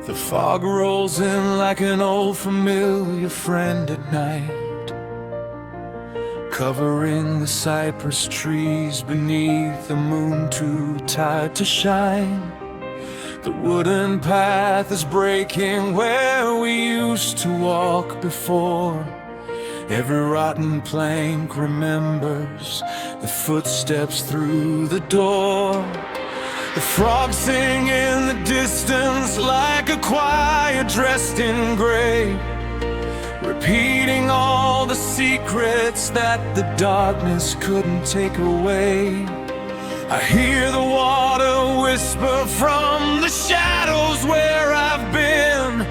The fog rolls in like an old familiar friend at night, covering the cypress trees beneath the moon too tired to shine. The wooden path is breaking where we used to walk before. Every rotten plank remembers the footsteps through the door. The frogs sing in the distance like a choir dressed in gray, repeating all the secrets that the darkness couldn't take away. I hear the water whisper from the shadows where I've been,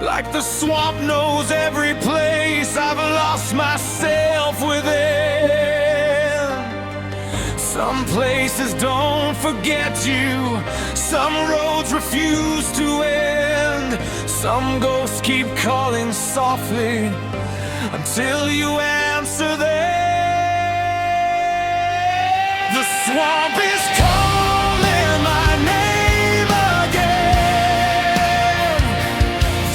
like the swamp knows every place I've lost myself within. Some places don't forget you, some roads refuse to end, some ghosts keep calling softly until you answer them. The swamp is calling my name again,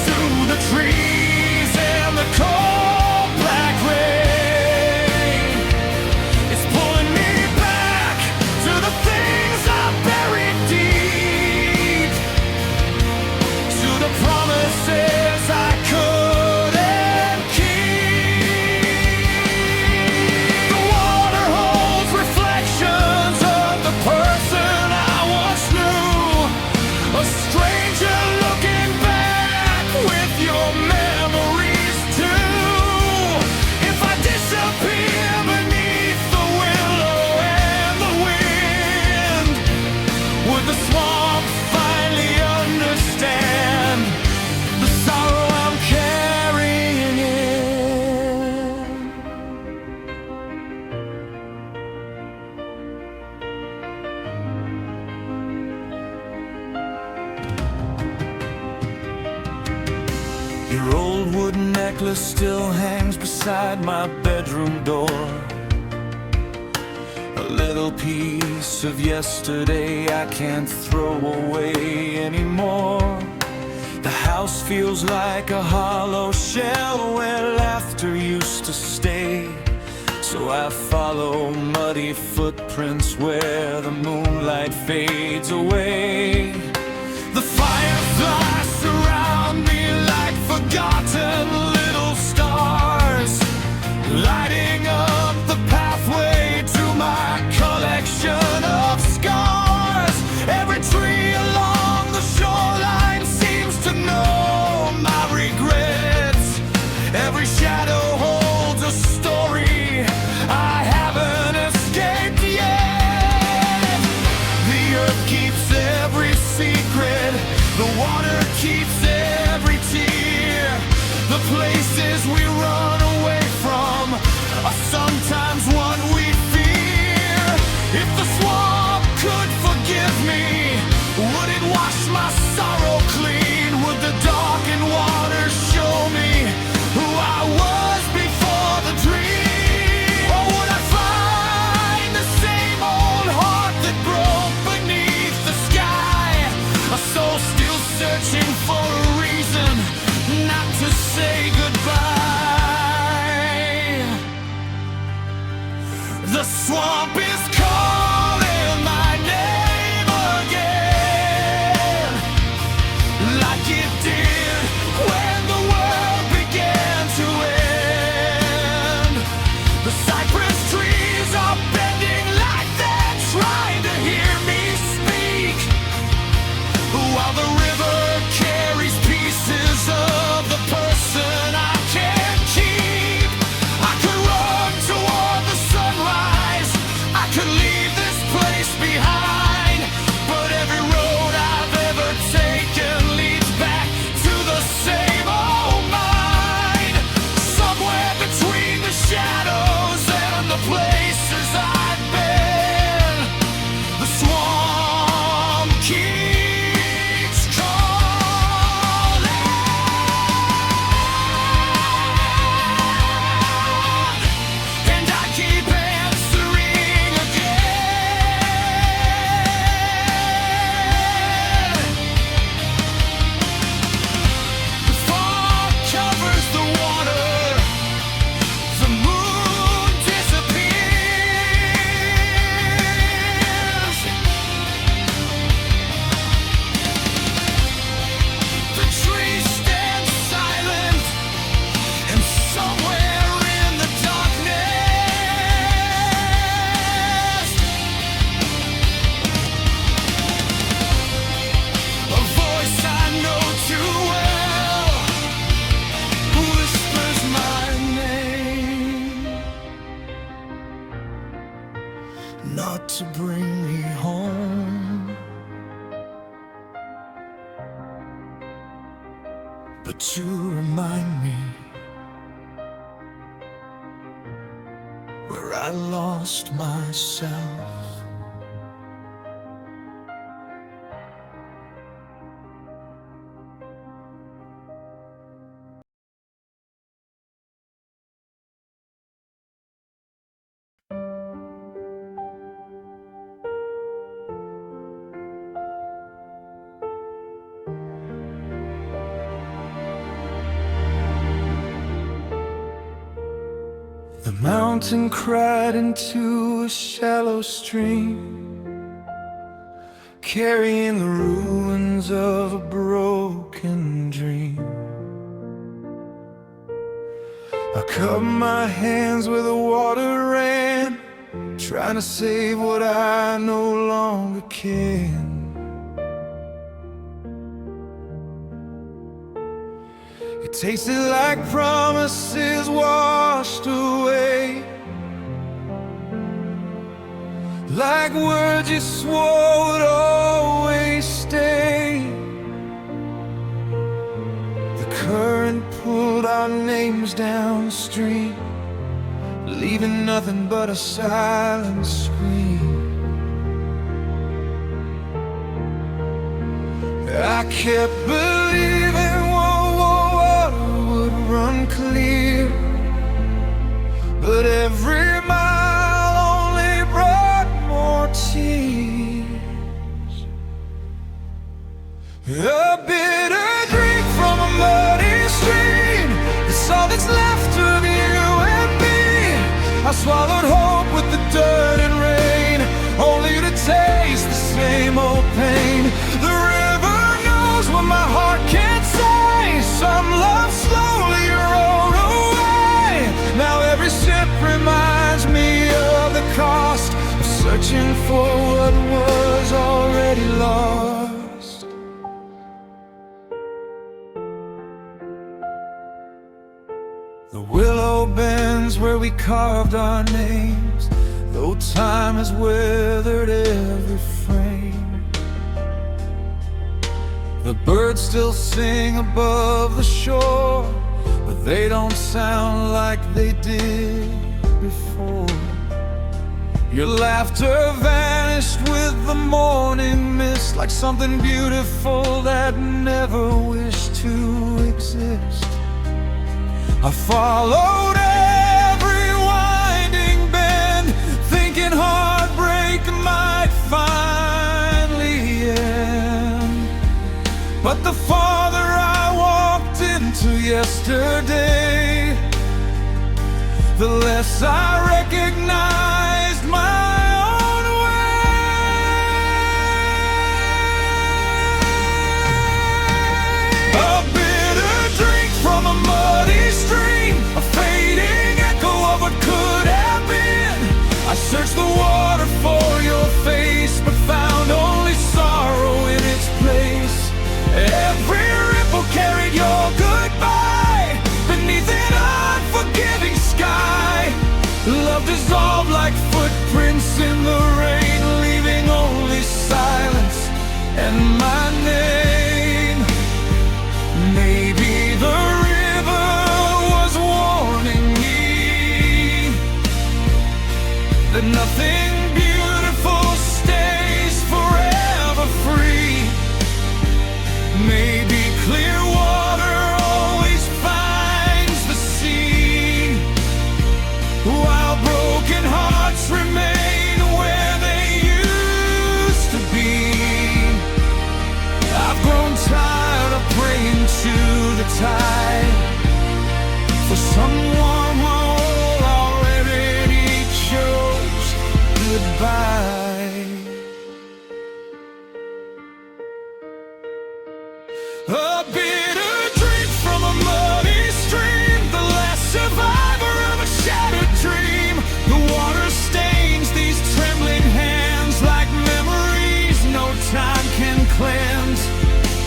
through the trees and the cold black rain. It's pulling me back to the things I buried deep, to the promises I couldn't keep. The water holds reflections of the person I once knew, a stranger looking back with your memories too. If I disappear beneath the willow and the wind, would the swamp finally understand the sorrow I'm carrying in? Your old wooden necklace still hangs beside my bedroom door, a little piece of yesterday I can't throw away anymore. The house feels like a hollow shell where laughter used to stay, so I follow muddy footprints where the moonlight fades away. The fireflies surround me like forgotten little stars, lighting up the pathway to my collection of scars. Every tree along the shoreline seems to know my regrets. Every shadow holds a story I haven't escaped yet. The earth keeps every secret, the water keeps every tear. The places we run away from are sometimes what we fear. If the swamp could forgive me, would it wash my sorrow clean? Would the darkened water show me who I was before the dream? Or would I find the same old heart that broke beneath the sky? A soul still searching for a reason not to say goodbye. The swamp is calling my name again, but to remind me where I lost myself. The mountain cried into a shallow stream, carrying the ruins of a broken dream. I covered my hands where the water ran, trying to save what I no longer can. It tasted like promises washed away, like words you swore would always stay. The current pulled our names downstream, leaving nothing but a silent scream. I kept believing run clear, but every mile only brought more tears. A bitter drink from a muddy stream, it's all that's left of you and me. I swallowed hope with the dirt and rain, only to taste the same old pain. The river knows what my heart can't say. Some love slowly rolled away. Now every sip reminds me of the cost of searching for what was already lost. The willow bends where we carved our names, though time has weathered every frame. The birds still sing above the shore, but they don't sound like they did before. Your laughter vanished with the morning mist, like something beautiful that never wished to exist. I followed every winding bend, thinking heartbreak might finally end. But the farther I walked into yesterday, the less I recognized my own way. A bitter drink from a muddy stream, a fading echo of what could have been. I searched the water for your face, but found only sorrow in its place. Every ripple carried your goodbye beneath an unforgiving sky. Love dissolved like footprints in the rain, leaving only silence and my name. Maybe the river was warning me that nothing beautiful stays forever free. Maybe clear water always finds the sea, while broken hearts remain where they used to be. I've grown tired of praying to the tide for someone who already chose goodbye. A bitter drink from a muddy stream, the last survivor of a shattered dream. The water stains these trembling hands like memories no time can cleanse.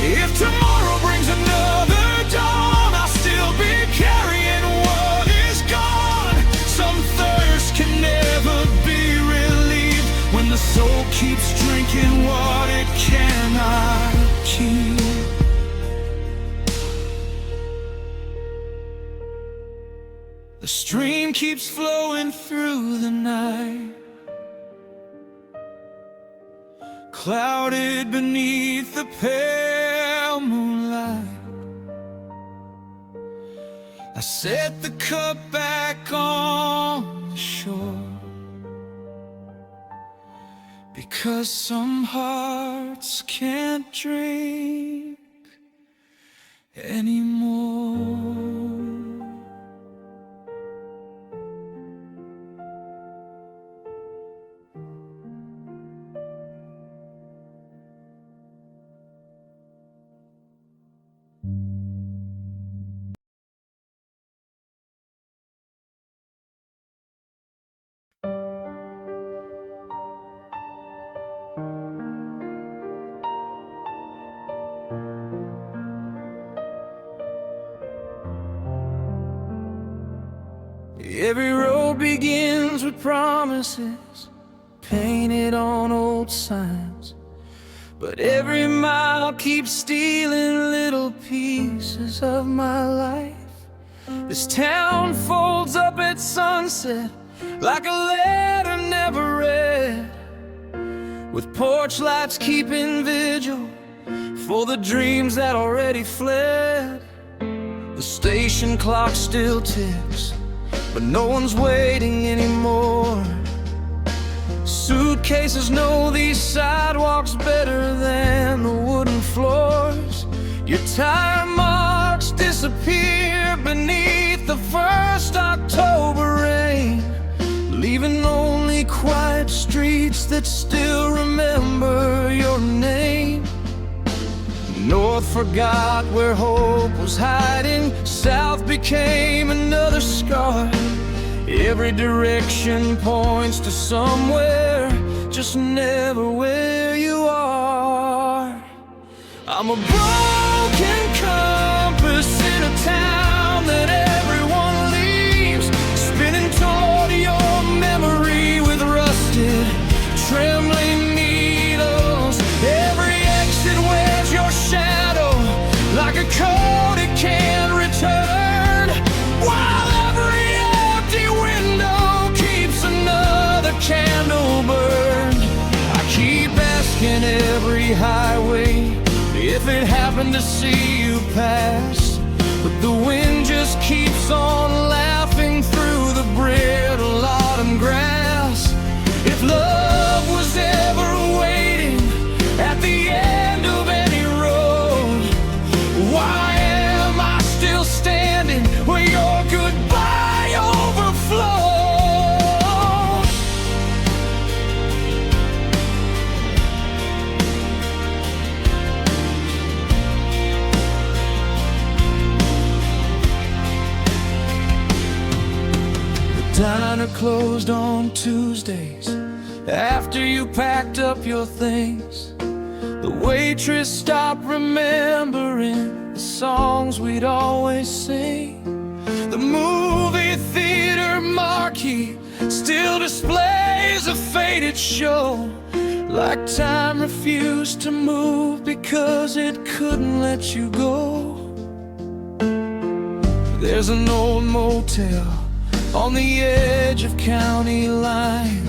If tomorrow brings another dawn, I'll still be carrying what is gone. Some thirst can never be relieved when the soul keeps drinking what it cannot keep. The stream keeps flowing through the night, clouded beneath the pale moonlight. I set the cup back on the shore, because some hearts can't drink anymore. Every road begins with promises painted on old signs, but every mile keeps stealing little pieces of my life. This town folds up at sunset like a letter never read, with porch lights keeping vigil for the dreams that already fled. The station clock still ticks, but no one's waiting anymore. Suitcases know these sidewalks better than the wooden floors. Your tire marks disappear beneath the first October rain, leaving only quiet streets that still remember your name. North forgot where hope was hiding, South became another scar. Every direction points to somewhere, just never where you are. I'm a broken compass in a town that everyone leaves, spinning toward your memory with rusted, trembling needles. Every exit wears your shadow like a coat it can't return, while every empty window keeps another candle burned. I keep asking every highway if it happened to see you pass, but the wind just keeps on laughing through the brittle autumn grass. If love was ever waiting at the end of any road, why am I still standing where your goodbye overflows? The diner closed on Tuesdays after you packed up your things. The waitress stopped remembering the songs we'd always sing. The movie theater marquee still displays a faded show, like time refused to move because it couldn't let you go. There's an old motel on the edge of county line.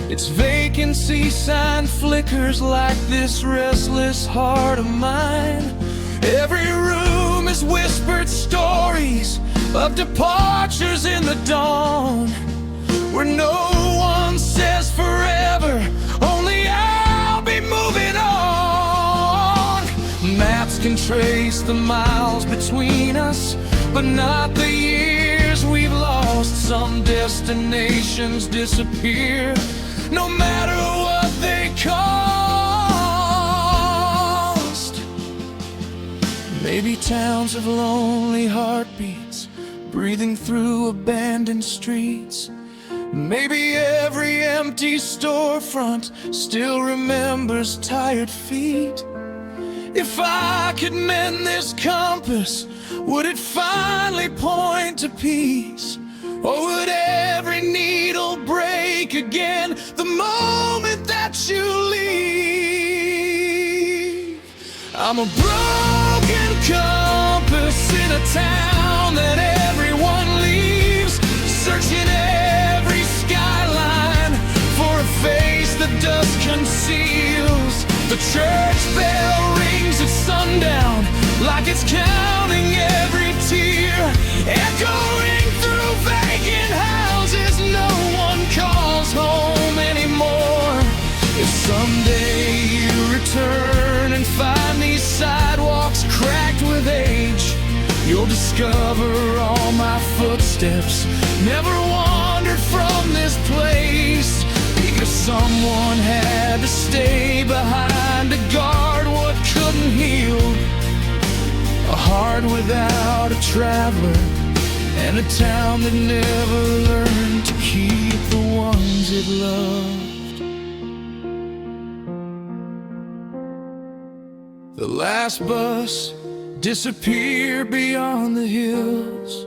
Its vacancy sign flickers like this restless heart of mine. Every room is whispered stories of departures in the dawn, where no one says forever, only I'll be moving on. Maps can trace the miles between us, but not the years we've lost. Some destinations disappear, no matter what they cost. Maybe towns of lonely heartbeats breathing through abandoned streets. Maybe every empty storefront still remembers tired feet. If I could mend this compass, would it finally point to peace? Or would every needle break again the moment that you leave? I'm a broken compass in a town that everyone leaves, The church bell rings at sundown, like it's counting every tear, echoing through vacant houses no one calls home anymore. If someday you return and find these sidewalks cracked with age, you'll discover all my footsteps never wandered from this place, because someone had to stay behind to guard what couldn't heal. A heart without a traveler, and a town that never learned to keep the ones it loved. The last bus disappeared beyond the hills.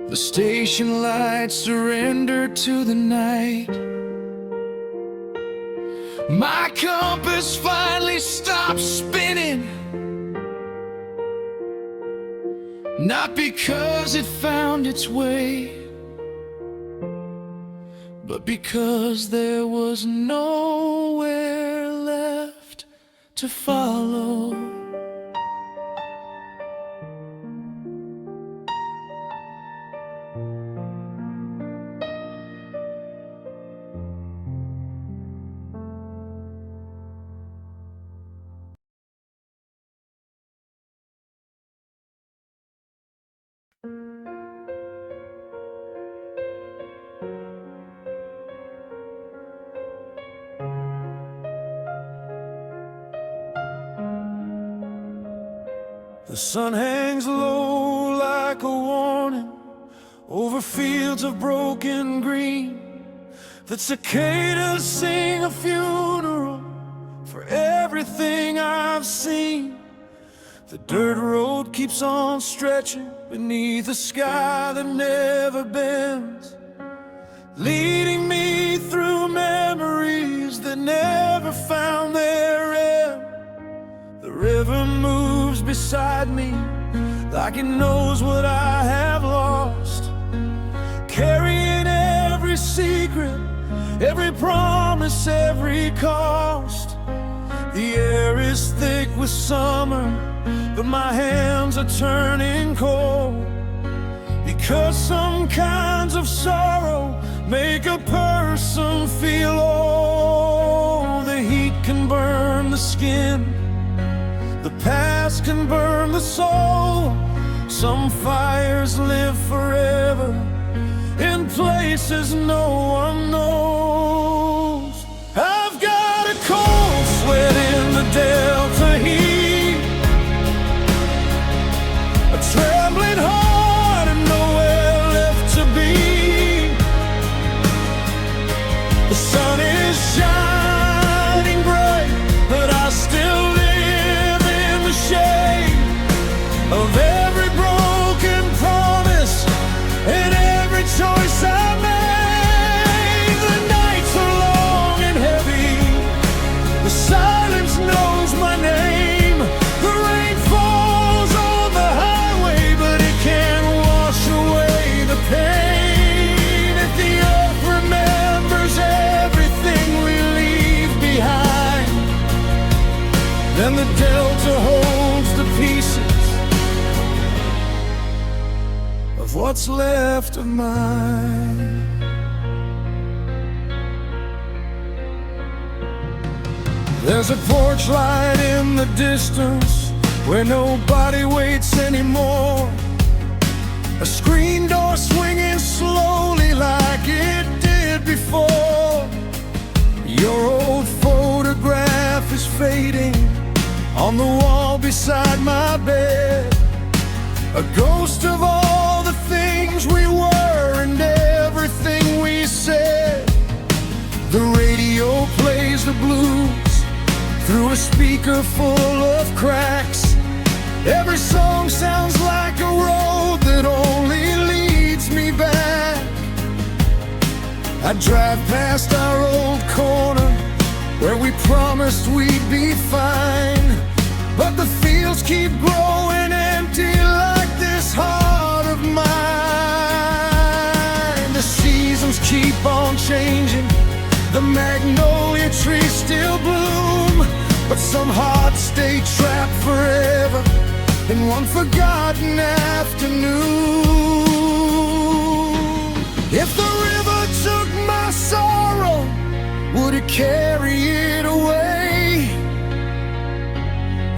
The station lights surrendered to the night. My compass finally stopped spinning, not because it found its way, but because there was nowhere left to follow. The sun hangs low like a warning over fields of broken green. The cicadas sing a funeral for everything I've seen. The dirt road keeps on stretching beneath a sky that never bends, leading me through memories that never found their end. The river moves beside me like it knows what I have lost, carrying every secret, every promise, every cost. The air is thick with summer, but my hands are turning cold, because some kinds of sorrow make a person feel old. The heat can burn the skin, the past can burn the soul. Some fires live forever in places no one knows. I've got a cold sweat in the delta heat, a trembling heart and nowhere left to be. The sun is shining bright, but I still live in the shade of every broken promise and every choice I made. The nights are long and heavy, the silence knows my name. The rain falls on the highway, but it can't wash away the pain. If the earth remembers everything we leave behind, then the delta holds the pieces of what's left of mine. There's a porch light in the distance where nobody waits anymore, a screen door swinging slowly like it did before. Your old photograph is fading on the wall beside my bed, a ghost of all the things we were and everything we said. The radio plays the blues through a speaker full of cracks. Every song sounds like a road that only leads me back. I drive past our old corner where we promised we'd be fine, but the fields keep growing empty like this heart of mine. The seasons keep on changing, the magnolia trees still bloom, but some hearts stay trapped forever in one forgotten afternoon. If the river took my sorrow, would it carry it away?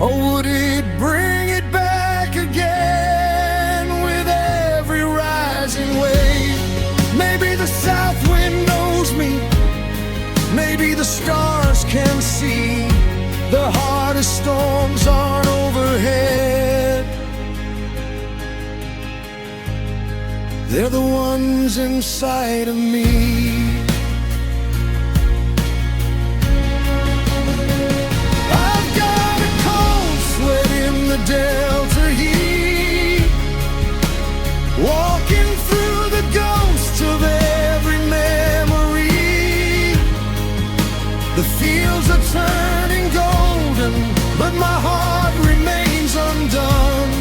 Or would it bring it back again with every rising wave? Maybe the south wind knows me, maybe the stars can see. The hardest storms aren't overhead, they're the ones inside of me. I've got a cold sweat in the delta heat, walking through the ghosts of every memory. The fields are turning golden, but my heart remains undone,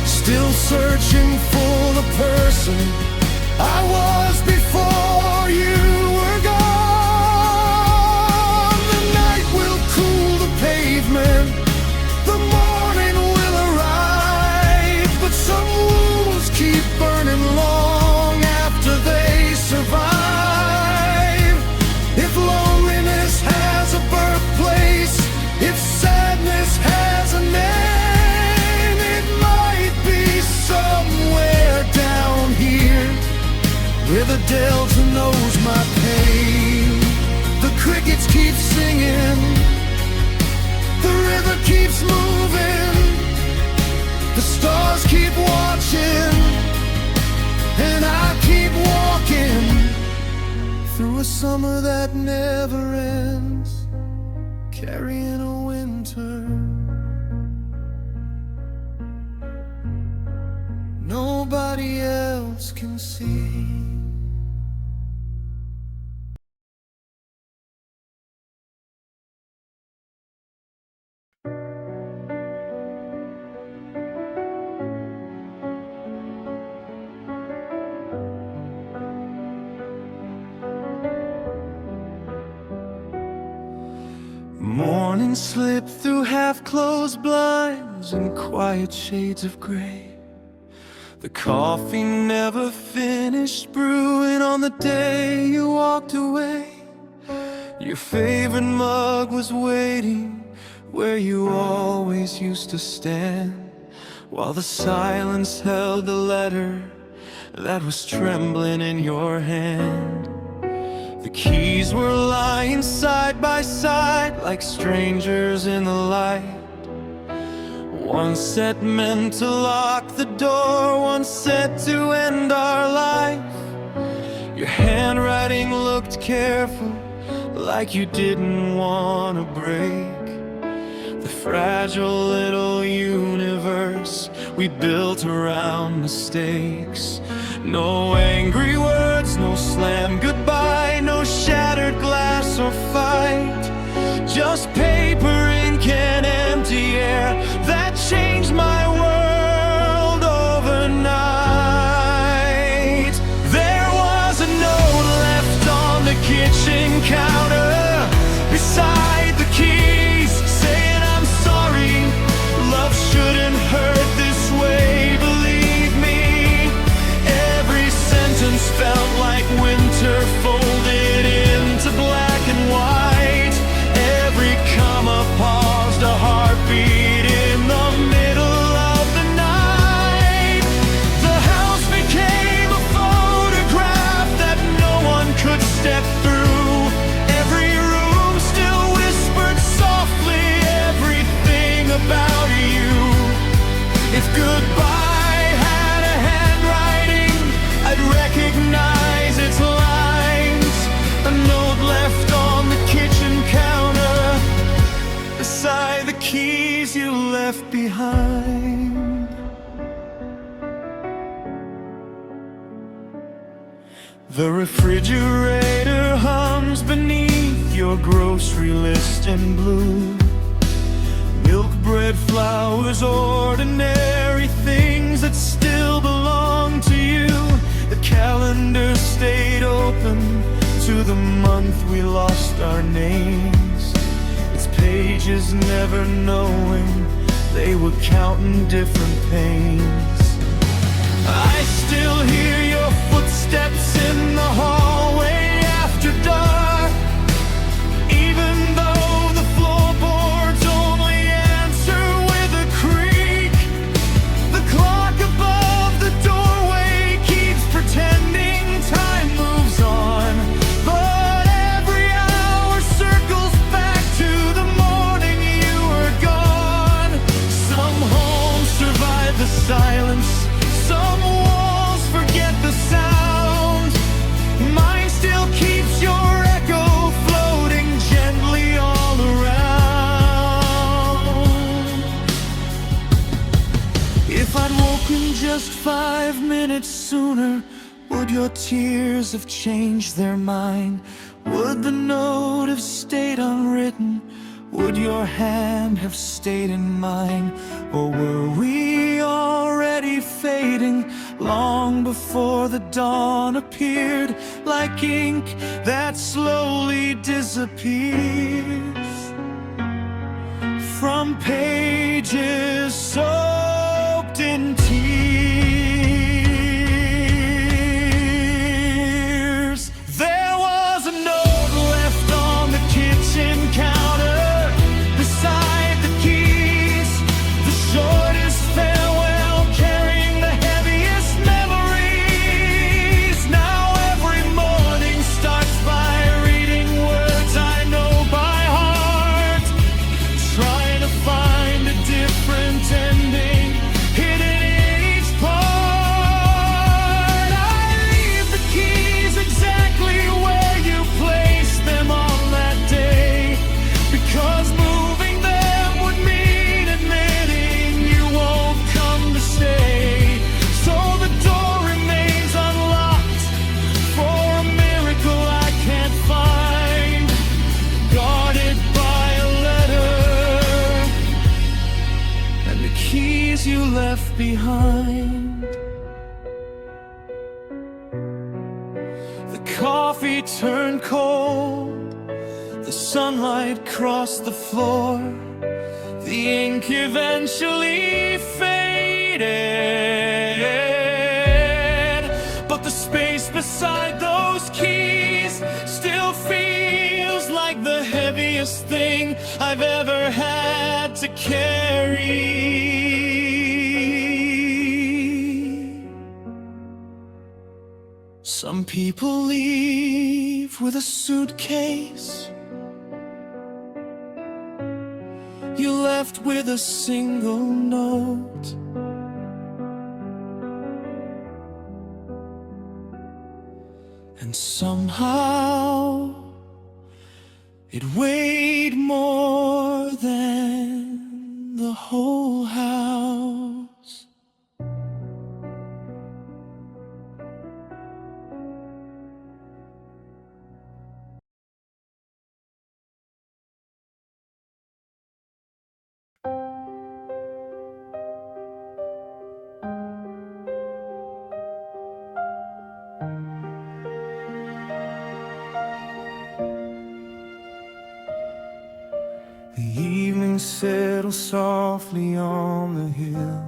still searching for the person I was before you were gone. The night will cool the pavement, the morning will arrive, but some wounds keep burning long after they survive. If loneliness has a birthplace, if sadness has a name, it might be somewhere down here, where the delta knows my pain. The crickets keep singing, the river keeps moving, the stars keep watching, and I keep walking through a summer that never ends, carrying a winter nobody else can see. Morning slipped through half-closed blinds and quiet shades of gray. The coffee never finished brewing on the day you walked away. Your favorite mug was waiting where you always used to stand, while the silence held the letter that was trembling in your hand. The keys were lying side by side like strangers in the light. One set meant to lock the door, one set to end our life. Your handwriting looked careful, like you didn't want to break the fragile little universe we built around mistakes. No angry words, no slam goodbye, no shattered glass or fight, just paper, ink, and empty air that changed my world overnight. There was a note left on the kitchen counter beside the keys, saying I'm sorry, love shouldn't hurt this way, believe me. Every sentence felt like winter folded into black and white. Every comma paused a heartbeat in the middle of the night. The house became a photograph that no one could step through. Every room still whispered softly everything about you. If goodbye had a handwriting, I'd recognize its lines. A note left on the kitchen counter beside the keys you left behind. The refrigerator hums beneath your grocery list in blue. Milk, bread, flowers, ordinary things that still belong to you. The calendar stayed open to the month we lost our name. pages, never knowing they were counting different pains. I still hear your footsteps in the hallway after dark, even though the floorboards only answer with a creak. The clock above the doorway keeps pretending time moves on, but every hour circles back to the morning you were gone. Some homes survive the silence, some walls forget the sound. Mine still keeps your echo floating gently all around. If I'd woken just 5 minutes sooner, would your tears have changed their mind? Would the note have stayed unwritten? Would your hand have stayed in mine? Or were we already fading long before the dawn appeared, like ink that slowly disappears from pages soaked in tears? There was a note left on the kitchen counter beside the keys, the shortest farewell carrying the heaviest memories. Now every morning starts by reading words I know by heart, trying to find a different ending hidden in each part. I leave the keys exactly where you placed them on that day, because moving them would mean admitting you won't come to stay. So the door remains unlocked for a miracle I can't find, guarded by a letter and the keys you left behind. The coffee turned cold, the sunlight crossed the floor, the ink eventually faded, but the space beside those keys still feels like the heaviest thing I've ever had to carry. Some people leave with a suitcase, you left with a single note. And somehow it weighed more than the whole house. The evening settles softly on the hill.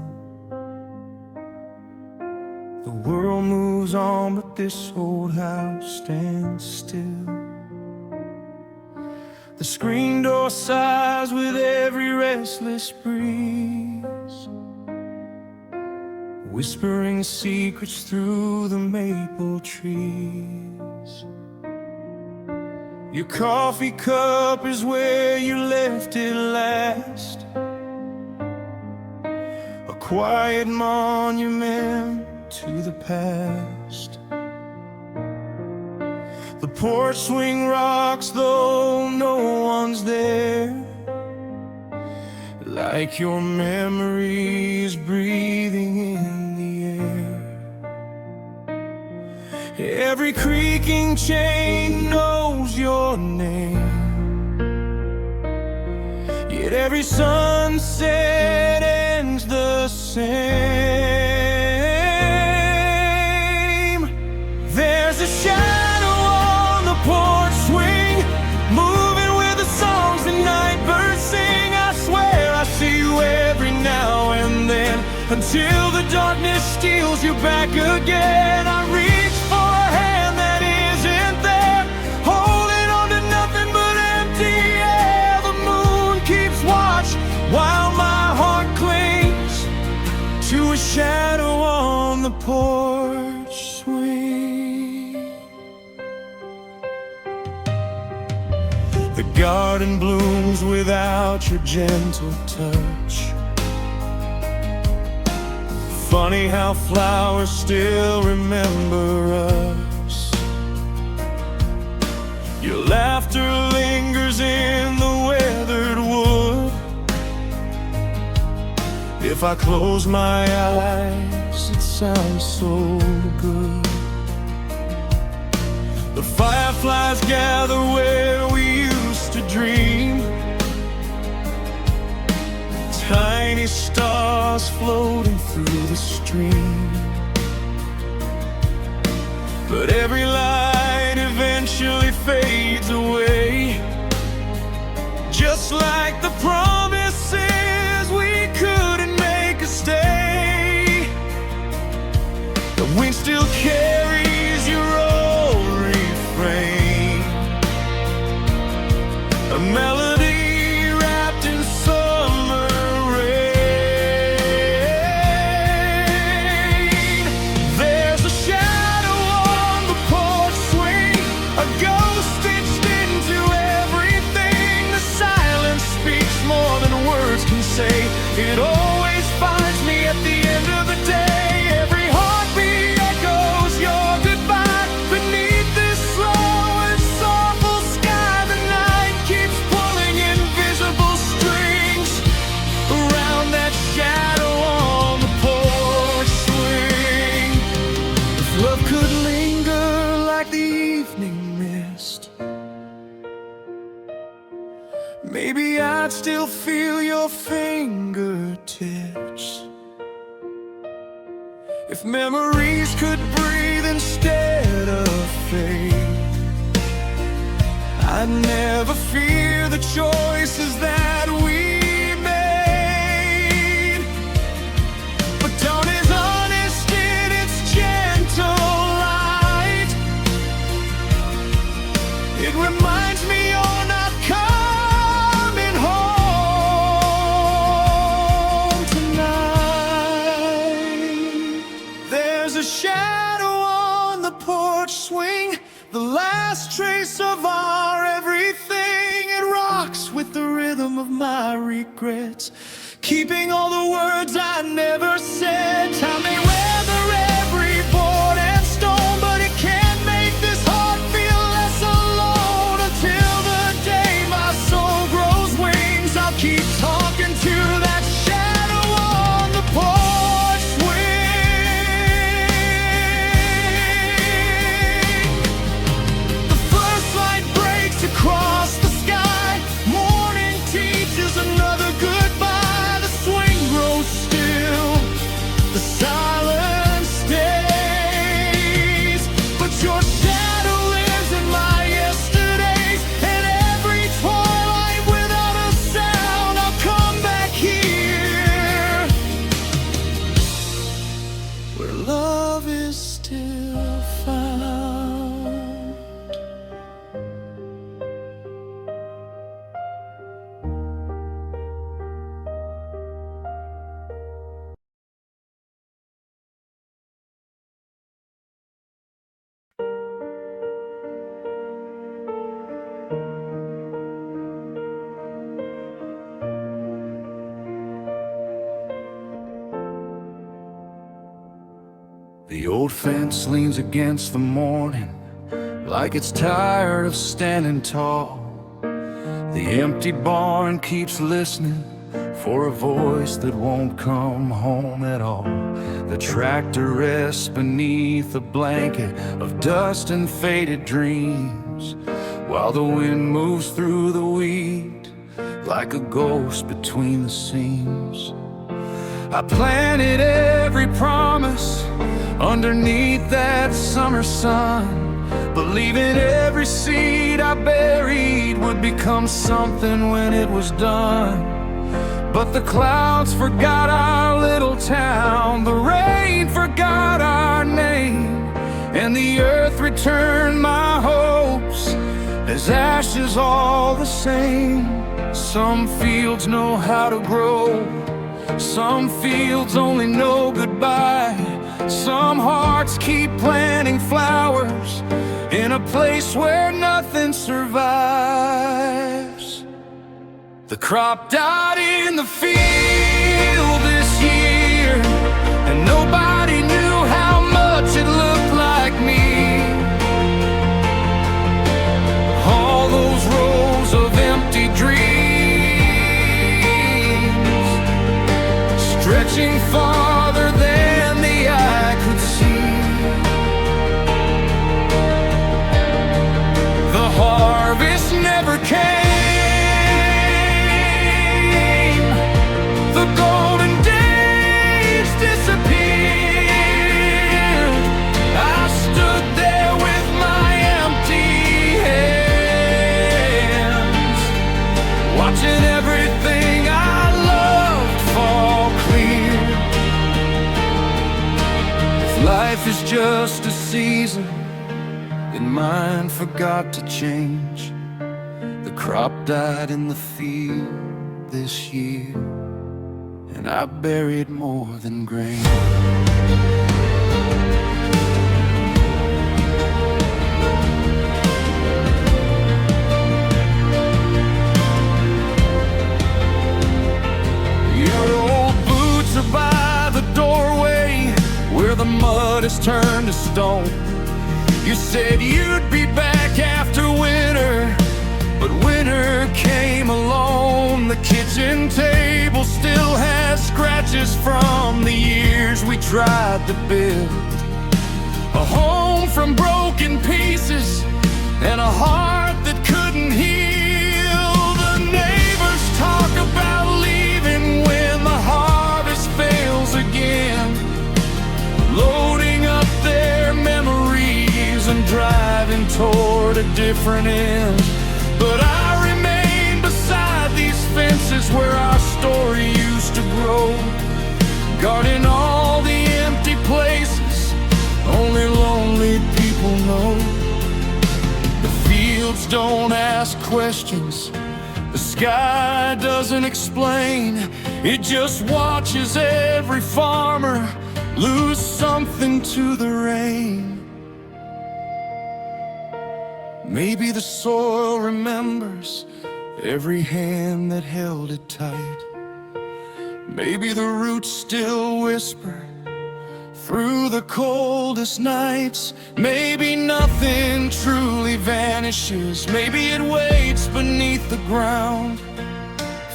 The world moves on, but this old house stands still. The screen door sighs with every restless breeze, whispering secrets through the maple trees. Your coffee cup is where you left it last, a quiet monument to the past. The porch swing rocks though no one's there, like your memories breathing in the air. Every creaking chain knows your name, yet every sunset ends the same. There's a shadow on the porch swing, moving with the songs the night birds until the darkness steals you back again. I reach for a hand that isn't there, holding on to nothing but empty air. The moon keeps watch while my heart clings to a shadow on the porch swing. The garden blooms without your gentle touch. Funny how flowers still remember us. Your laughter lingers in the weathered wood. If I close my eyes, it sounds so good. The fireflies gather where we used to dream. Tiny stars floating through the stream. But every light eventually fades away, just like the promises we couldn't make a stay. The wind still carries your old refrain, a melody wrapped in summer rain. There's a shadow on the porch swing, a ghost stitched into everything. The silence speaks more than words can say. It always finds me at the end of the day. Every heartbeat echoes your goodbye beneath this slow and soulful sky. The night keeps pulling invisible strings around that shadow on the porch swing. If love could linger like the evening mist, maybe I'd still feel your fingertips. If memories could breathe instead of fate, I'd never fear the choices that we made. But dawn is honest in its gentle light. It reminds me you're not coming home tonight. There's a shadow on the porch swing, the last trace of our everything. It rocks with the rhythm of my regrets, keeping all the words I never said. Time may weather every board and stone, but it can't make this heart feel less alone. Until the day my soul grows wings, I'll keep talking to that shadow on the porch swing. The first light breaks across the sky. Morning teaches another goodbye. The swing grows still, the silence stays. But your shadow lives in my yesterdays, and every twilight without a sound, I'll come back here, where love is still found. The old fence leans against the morning, like it's tired of standing tall. The empty barn keeps listening for a voice that won't come home at all. The tractor rests beneath a blanket of dust and faded dreams, while the wind moves through the wheat like a ghost between the seams. I planted every promise underneath that summer sun, believing every seed I buried would become something when it was done. But the clouds forgot our little town, the rain forgot our name, and the earth returned my hopes as ashes all the same. Some fields know how to grow, some fields only know goodbye. Some hearts keep planting flowers in a place where nothing survives. The crop died in the field this year, and nobody knew how much it looked like me. All those rows of empty dreams, stretching farther than the eye could see. The harvest never came, the golden days disappeared. I stood there with my empty hands, watching everything I loved fall clear. If life is just a season, then mine forgot to change. The crop died in the field this year, and I buried more than grain. Your old boots are by the doorway where the mud has turned to stone. You said you'd be back after winter, but winter came alone. The kitchen table still has scratches from the years we tried to build a home from broken pieces and a heart that couldn't heal. The neighbors talk about leaving when the harvest fails again, loading up their memories and driving toward a different end. But I remain beside these fences where our story used to grow, guarding all the empty places only lonely people know. The fields don't ask questions, the sky doesn't explain. It just watches every farmer lose something to the rain. Maybe the soil remembers every hand that held it tight. Maybe the roots still whisper through the coldest nights. Maybe nothing truly vanishes. Maybe it waits beneath the ground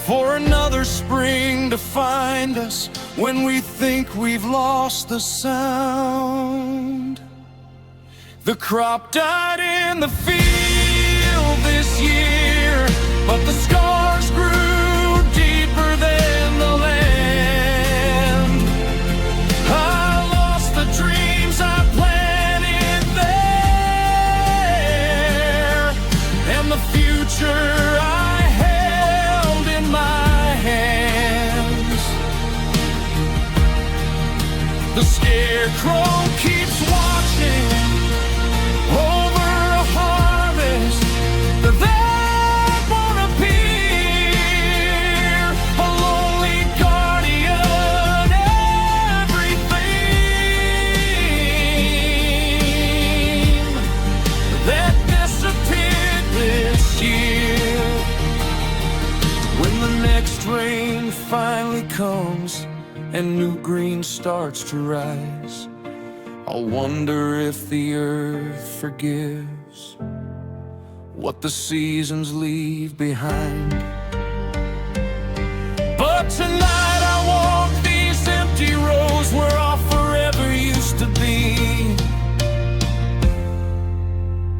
for another spring to find us when we think we've lost the sound. The crop died in the field this year, but the scars grew deeper than the land. I lost the dreams I planted there, and the future I held in my hands. The scarecrow keeps watching over a harvest that won't appear, a lonely guardian, everything that disappeared this year. When the next rain finally comes and new green starts to rise, I'll wonder if the earth forgives what the seasons leave behind. But tonight I walk these empty roads where I forever used to be.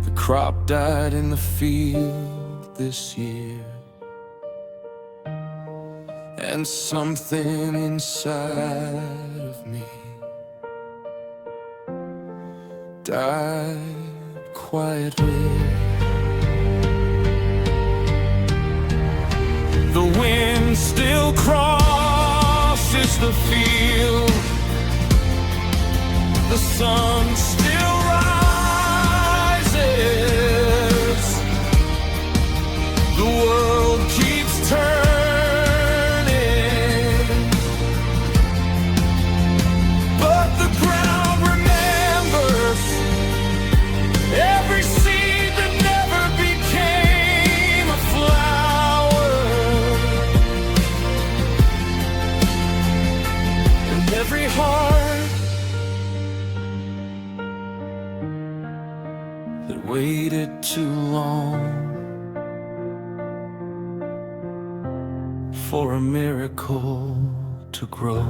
The crop died in the field this year, and something inside of me died quietly. The wind still crosses the field. The sun still rises. The world keeps turning, but the ground remembers every seed that never became a flower, and every heart that waited too long for a miracle to grow.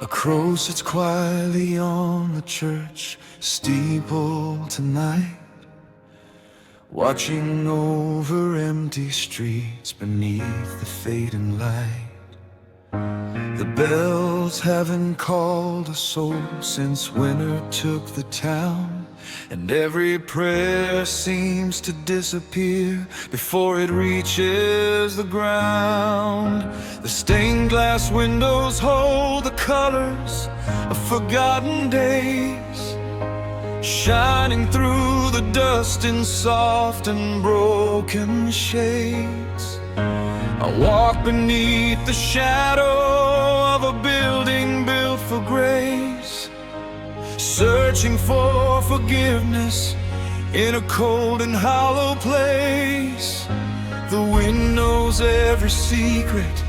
A crow sits quietly on the church steeple tonight, watching over empty streets beneath the fading light. The bells haven't called a soul since winter took the town, and every prayer seems to disappear before it reaches the ground. The stained glass windows hold the colors of forgotten days, shining through the dust in soft and broken shades. I walk beneath the shadow of a building built for grace, searching for forgiveness in a cold and hollow place. The wind knows every secret,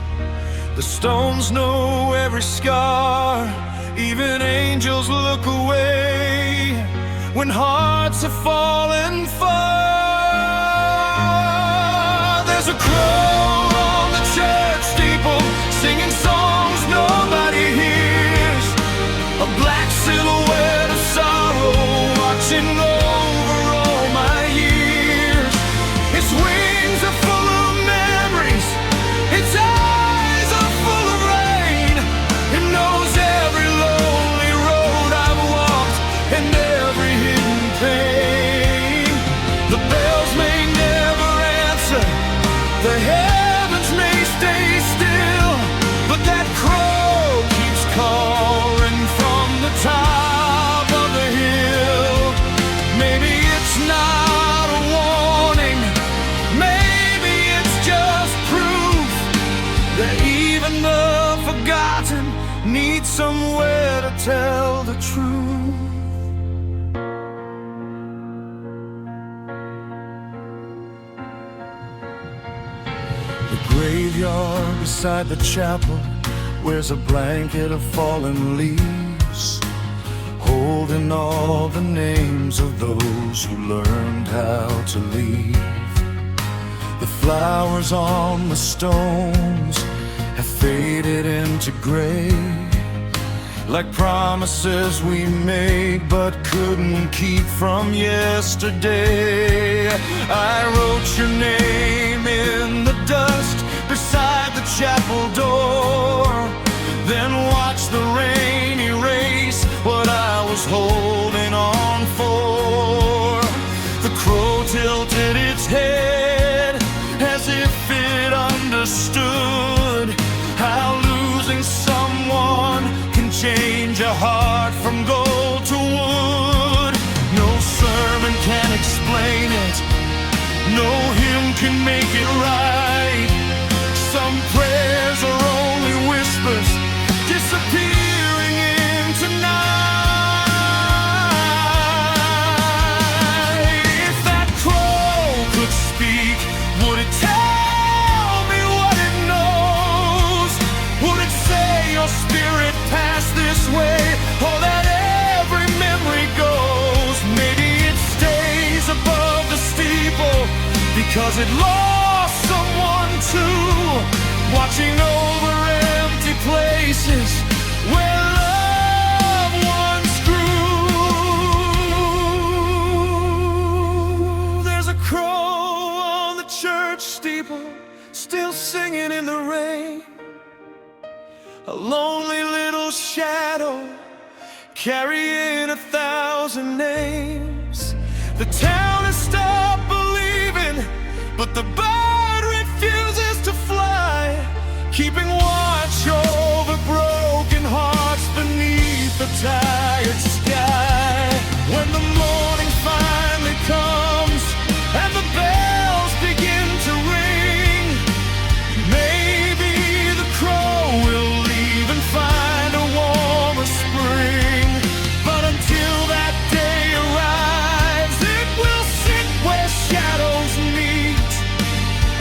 the stones know every scar. Even angels look away when hearts have fallen far. There's a crow on the church steeple, singing songs nobody hears, a black silhouette of sorrow watching over all my years. Its wings are full of memories, its eyes are full of rain. It knows every lonely road I've walked and every hidden pain. The bells may never answer, the heavens may stay still, but that crow keeps calling from the top of the hill. Maybe it's not a warning, maybe it's just proof that even the forgotten need somewhere to tell the truth. The graveyard beside the chapel wears a blanket of fallen leaves, holding all the names of those who learned how to leave. The flowers on the stones have faded into gray, like promises we made but couldn't keep from yesterday. I wrote your name in the dust beside the chapel door, then watched the rain erase what I was holding on for. The crow tilted its head as if it understood how losing someone can change a heart from gold to wood. No sermon can explain it, no hymn can make it right. Some prayers are only whispers disappearing into night. If that crow could speak, would it tell me what it knows? Would it say your spirit passed this way, or that every memory goes? Maybe it stays above the steeple because it lost someone too, watching over empty places where love once grew. the rain, a lonely little shadow carrying 1,000 names. The town has stopped believing, but the bird refuses to fly, keeping watch over broken hearts beneath the tired sky. When the morning finally comes and the bells begin to ring, maybe the crow will leave and find a warmer spring. But until that day arrives, it will sit where shadows meet,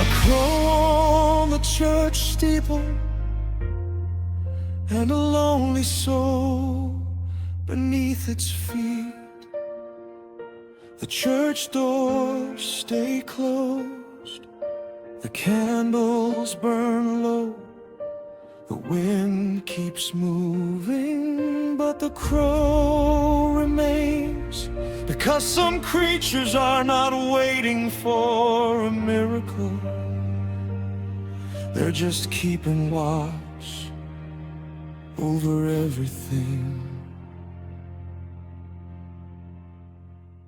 a crow on the church steeple and a lonely soul beneath its feet. The church doors stay closed, the candles burn low, the wind keeps moving, but the crow remains, because some creatures are not waiting for a miracle. They're just keeping watch over everything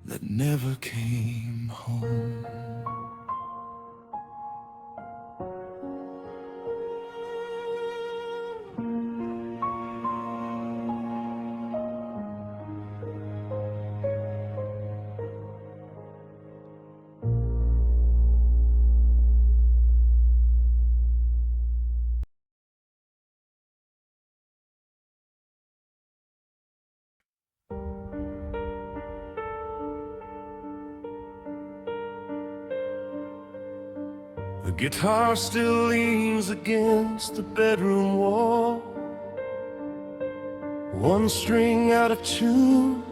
that never came home. The guitar still leans against the bedroom wall, one string out of tune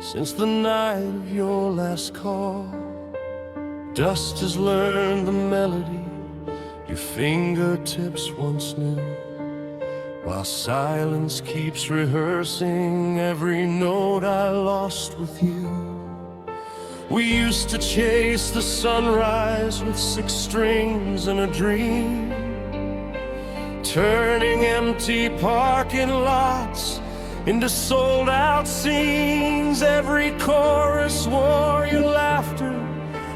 since the night of your last call. Dust has learned the melody your fingertips once knew, while silence keeps rehearsing every note I lost with you. We used to chase the sunrise with 6 strings and a dream, turning empty parking lots into sold-out scenes. Every chorus wore your laughter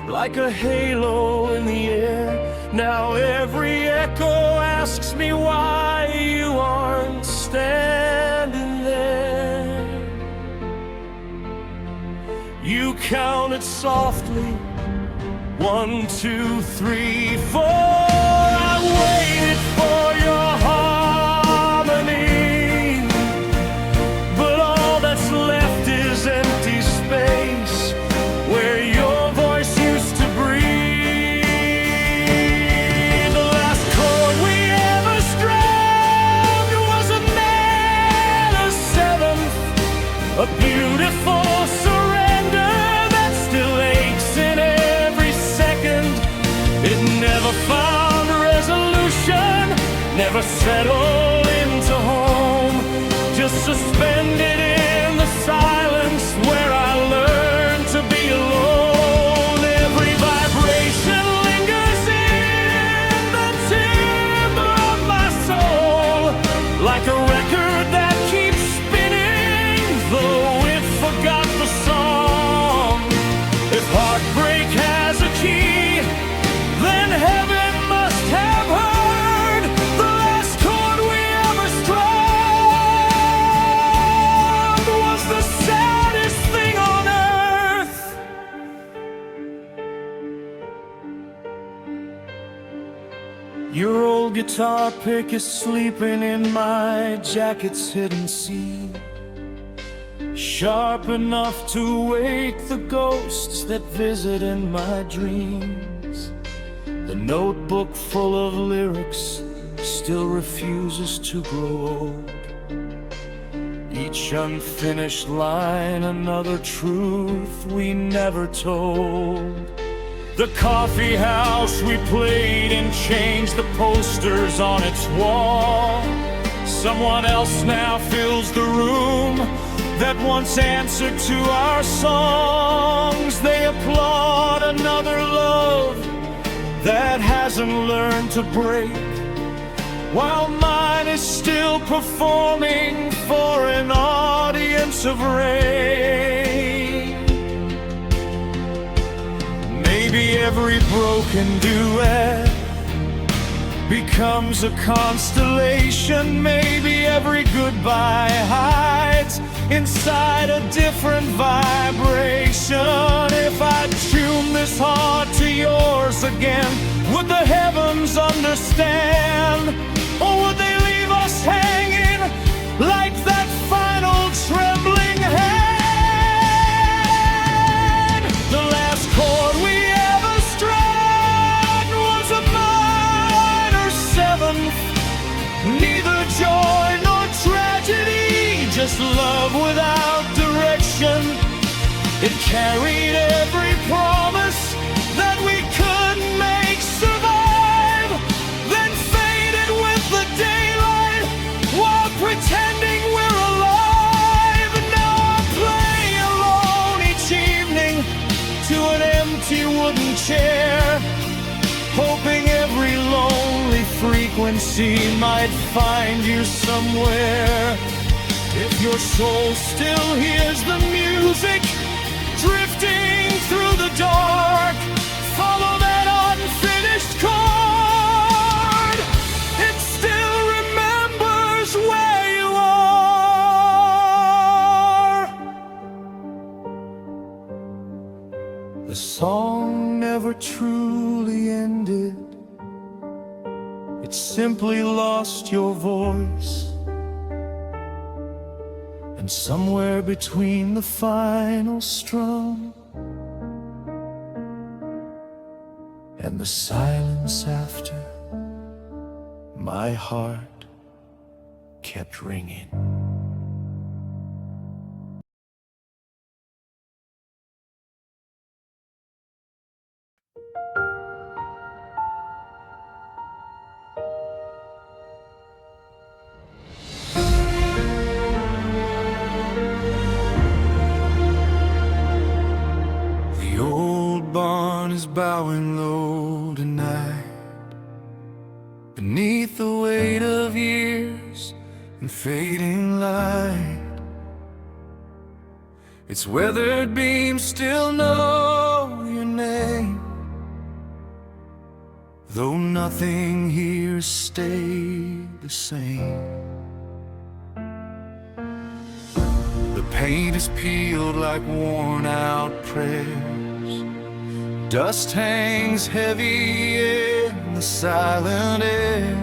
like a halo in the air. Now every echo asks me why you aren't standing there. You counted softly, 1, 2, 3, 4. I waited for your harmony, but all that's left is empty space where your voice used to breathe. The last chord we ever strummed was a minor 7th, a beautiful surrender that still aches in every second. It never found resolution, never settled into home, just suspended in the silence where I learned to be alone. Every vibration lingers in the timbre of my soul, like a record that keeps spinning, though it forgot the song. If heartbreak has a key, then heaven must have heard the last chord we ever strummed was the saddest thing on earth. Your old guitar pick is sleeping in my jacket's hidden seam, sharp enough to wake the ghosts that visit in my dreams. The notebook full of lyrics still refuses to grow old, each unfinished line another truth we never told. The coffee house we played in changed the posters on its wall. Someone else now fills the room that once answered to our songs. They applaud another love that hasn't learned to break, while mine is still performing for an audience of rain. Maybe every broken duet becomes a constellation. Maybe every goodbye hides inside a different vibration. If I tune this heart to yours again, would the heavens understand? Or would they leave us hanging like that final trembling hand? The last chord we ever struck was a minor seventh. Neither joy nor tragedy, just love without direction. It carried every promise that we could make survive, then faded with the daylight while pretending we're alive. And now I play alone each evening to an empty wooden chair, hoping every lonely frequency might find you somewhere. If your soul still hears the music drifting through the dark, follow that unfinished chord. It still remembers where you are. The song never truly ended. It simply lost your voice. And somewhere between the final strum and the silence after, my heart kept ringing. The old barn is bowing low tonight, beneath the weight of years and fading light. Its weathered beams still know your name, though nothing here stayed the same. The paint is peeled like worn-out prayers. Dust hangs heavy in the silent air,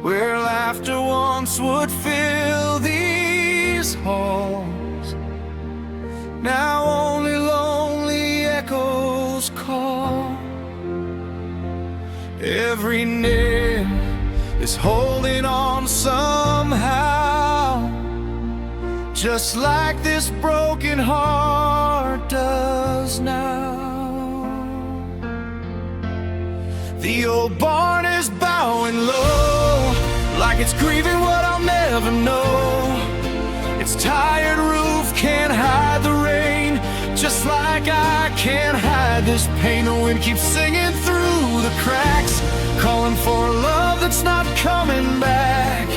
where laughter once would fill these halls. Now only lonely echoes call. Every nail is holding on somehow, just like this broken heart does now. The old barn is bowing low, like it's grieving what I'll never know. Its tired roof can't hide the rain, just like I can't hide this pain. The wind keeps singing through the cracks, calling for a love that's not coming back.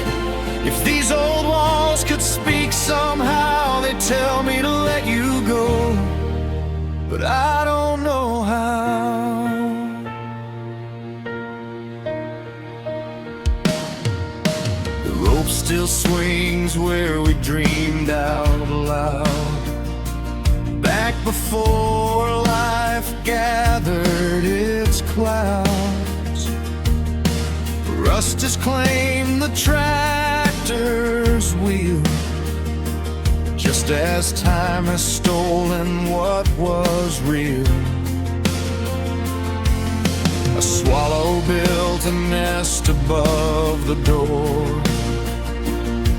If these old walls could speak somehow, they'd tell me to let you go, but I don't know how. The rope still swings where we dreamed out loud, back before life gathered its clouds. Rust has claimed the tractor's wheel, just as time has stolen what was real. A swallow built a nest above the door,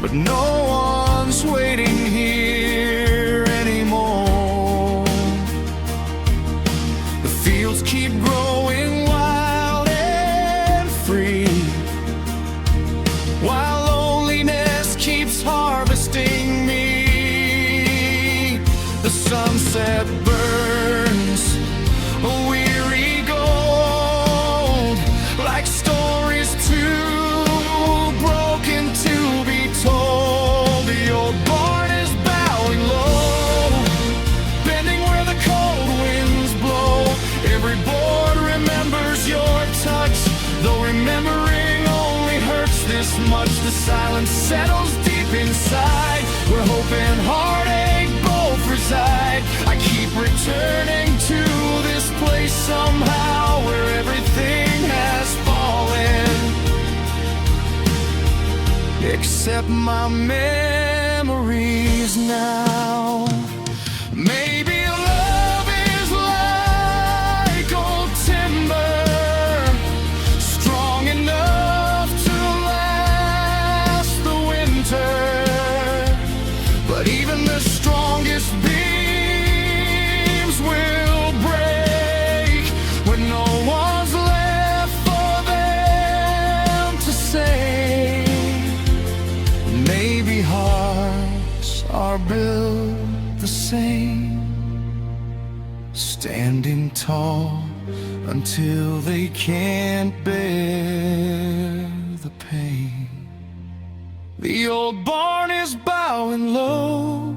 but no one's waiting here anymore. The fields keep growing wild and free, while loneliness keeps harvesting me. The sunset burns a weary gold, like stories returning to this place somehow where everything has fallen except my memories now. Maybe love is like old timber, strong enough to last the winter, but even the strongest beams will break when no one's left for them to say. Maybe hearts are built the same, standing tall until they can't bear the pain. The old barn is bowing low,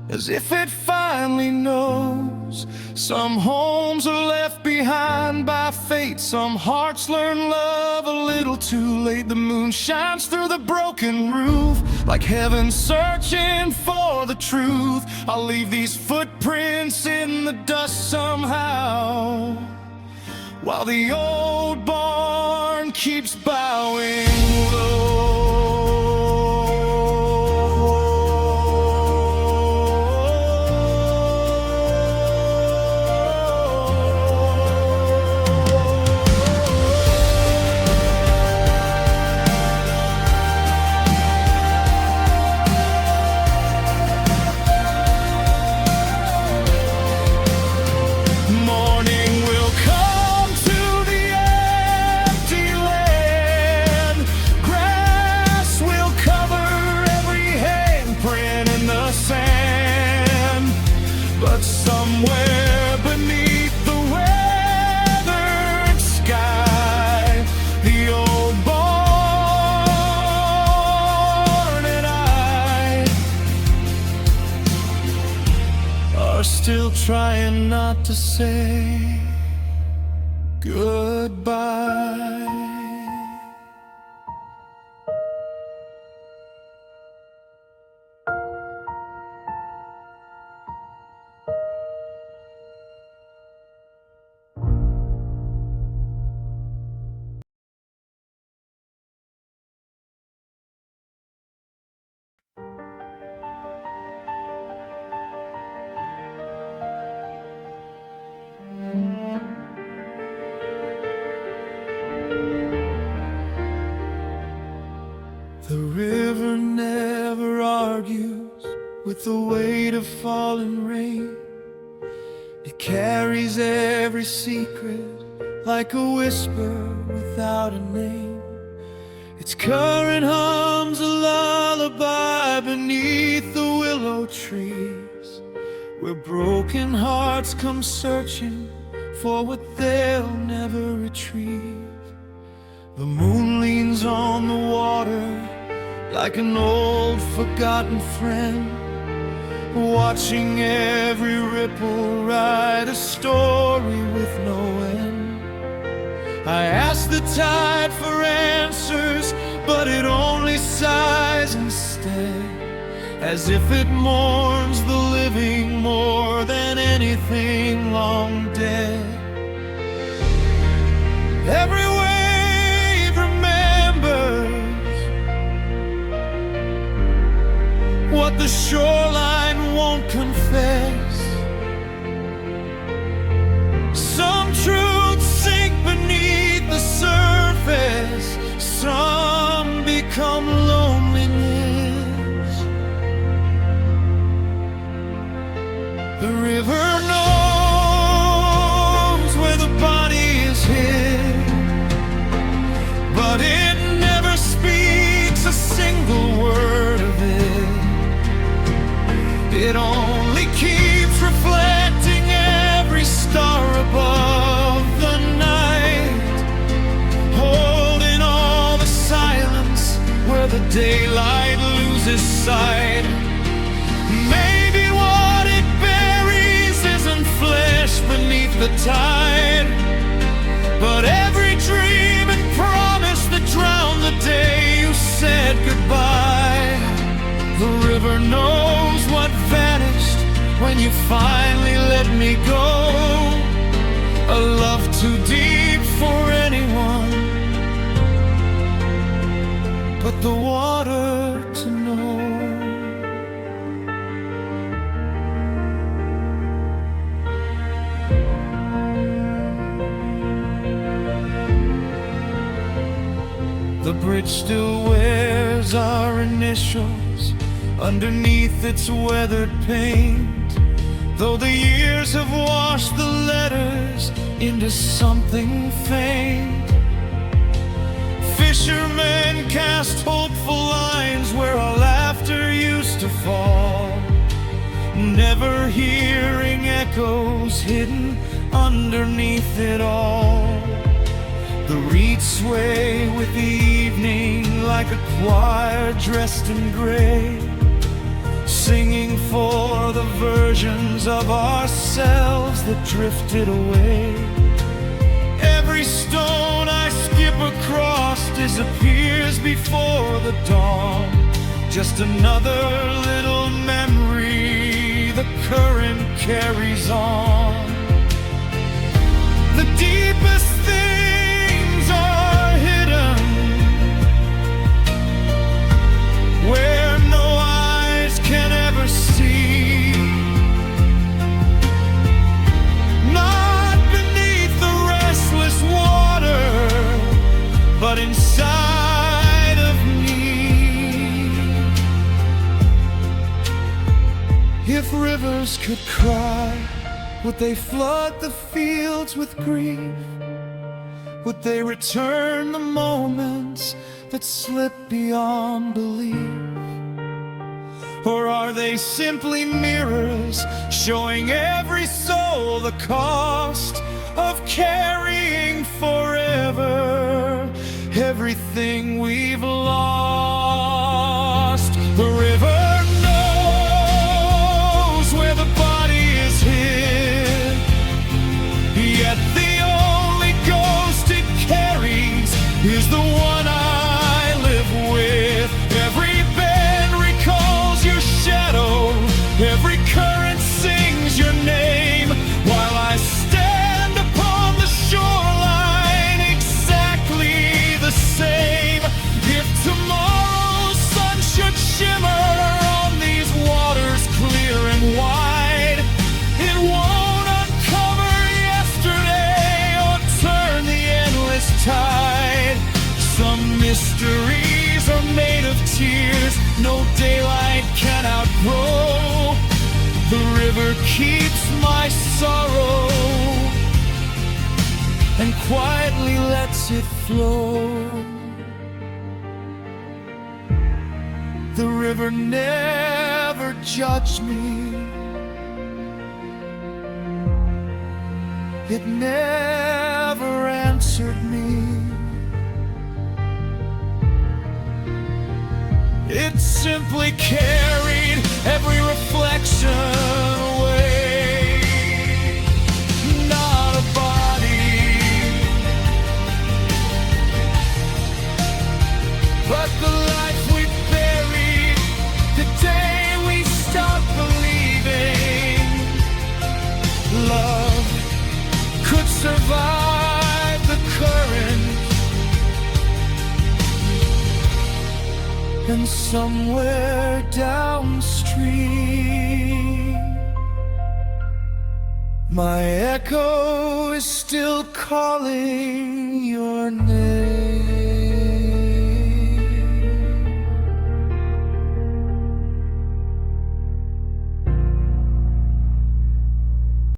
as if it finally knows. Some homes are left behind by fate, some hearts learn love a little too late. The moon shines through the broken roof, like heaven searching for the truth. I'll leave these footprints in the dust somehow, while the old barn keeps bowing low. But somewhere beneath the weathered sky, the old barn and I are still trying not to say goodbye. The river never argues with the weight of falling rain. It carries every secret like a whisper without a name. Its current hums a lullaby beneath the willow trees, where broken hearts come searching for what they'll never retrieve. The moon leans on the water like an old forgotten friend, watching every ripple write a story with no end. I ask the tide for answers, but it only sighs instead, as if it mourns the living more than anything long dead. Every wave remembers what the shoreline won't confess. Some truths sink beneath the surface, some become loneliness. The river knows where the body is hid, but it never speaks a single word of it. It only keeps reflecting every star above the night, holding all the silence where the daylight loses sight. Maybe what it buries isn't flesh beneath the tide, but every dream and promise that drowned the day you said goodbye. The river knows what vanished when when you finally let me go. A love too deep for anyone but the water to know. The bridge still wears our initials underneath its weathered paint, though the years have washed the letters into something faint. Fishermen cast hopeful lines where our laughter used to fall, never hearing echoes hidden underneath it all. The reeds sway with the evening like a choir dressed in gray, singing for the versions of ourselves that drifted away. Every stone I skip across disappears before the dawn, just another little memory the current carries on. The deepest things are hidden where no eyes can ever see, not beneath the restless water, but inside of me. If rivers could cry, would they flood the fields with grief? Would they return the moments that slip beyond belief? Or are they simply mirrors showing every soul the cost of carrying forever everything we've lost? The river knows where the body is hid, yet the only ghost it carries is the one I live with. Every bend recalls your shadow, every current sings your name, while I stand upon the shoreline exactly the same. If tomorrow's sun should shimmer on these waters clear and wide, it won't uncover yesterday or turn the endless tide. Some mysteries are made of tears no daylight can outgrow. The river keeps my sorrow and quietly lets it flow. The river never judged me, it never answered me. It simply carried every reflection away. Not a body, but the life we buried the day we stopped believing love could survive the current. And somewhere downstream, my echo is still calling your name.